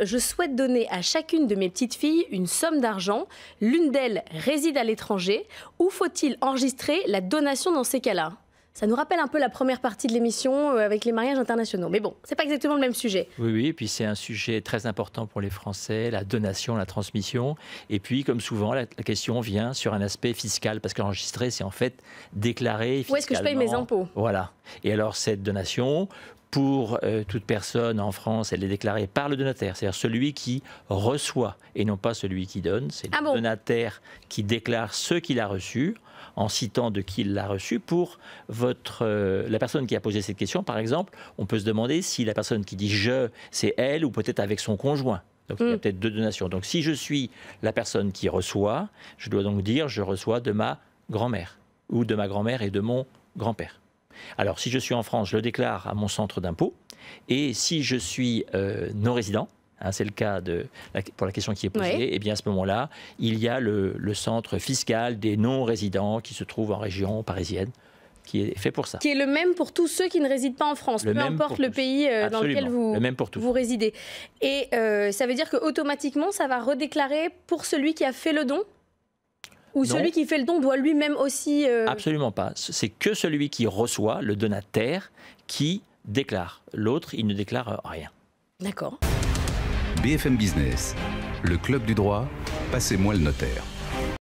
je souhaite donner à chacune de mes petites filles une somme d'argent. L'une d'elles réside à l'étranger. Où faut-il enregistrer la donation dans ces cas-là ? Ça nous rappelle un peu la première partie de l'émission avec les mariages internationaux. Mais bon, c'est pas exactement le même sujet. Oui, et puis c'est un sujet très important pour les Français, la donation, la transmission. Et puis, comme souvent, la question vient sur un aspect fiscal, parce qu'enregistrer, c'est en fait déclarer fiscalement. Où est-ce que je paye mes impôts ? Voilà. Et alors, cette donation, pour toute personne en France, elle est déclarée par le donataire, c'est-à-dire celui qui reçoit et non pas celui qui donne. C'est le donataire qui déclare ce qu'il a reçu en citant de qui il l'a reçu. Pour la personne qui a posé cette question, par exemple, on peut se demander si la personne qui dit « je », c'est elle ou peut-être avec son conjoint. Donc il y a peut-être deux donations. Donc si je suis la personne qui reçoit, je dois donc dire « je reçois de ma grand-mère » ou de ma grand-mère et de mon grand-père. Alors si je suis en France, je le déclare à mon centre d'impôt. Et si je suis non-résident, c'est le cas pour la question qui est posée, et bien à ce moment-là, il y a le centre fiscal des non-résidents qui se trouve en région parisienne, qui est fait pour ça. Qui est le même pour tous ceux qui ne résident pas en France, peu importe le pays dans lequel vous résidez. Et ça veut dire qu'automatiquement, ça va redéclarer pour celui qui a fait le don ? Ou celui qui fait le don doit lui-même aussi... Absolument pas. C'est que celui qui reçoit, le donataire, qui déclare. L'autre, il ne déclare rien. D'accord. BFM Business, le club du droit, passez-moi le notaire.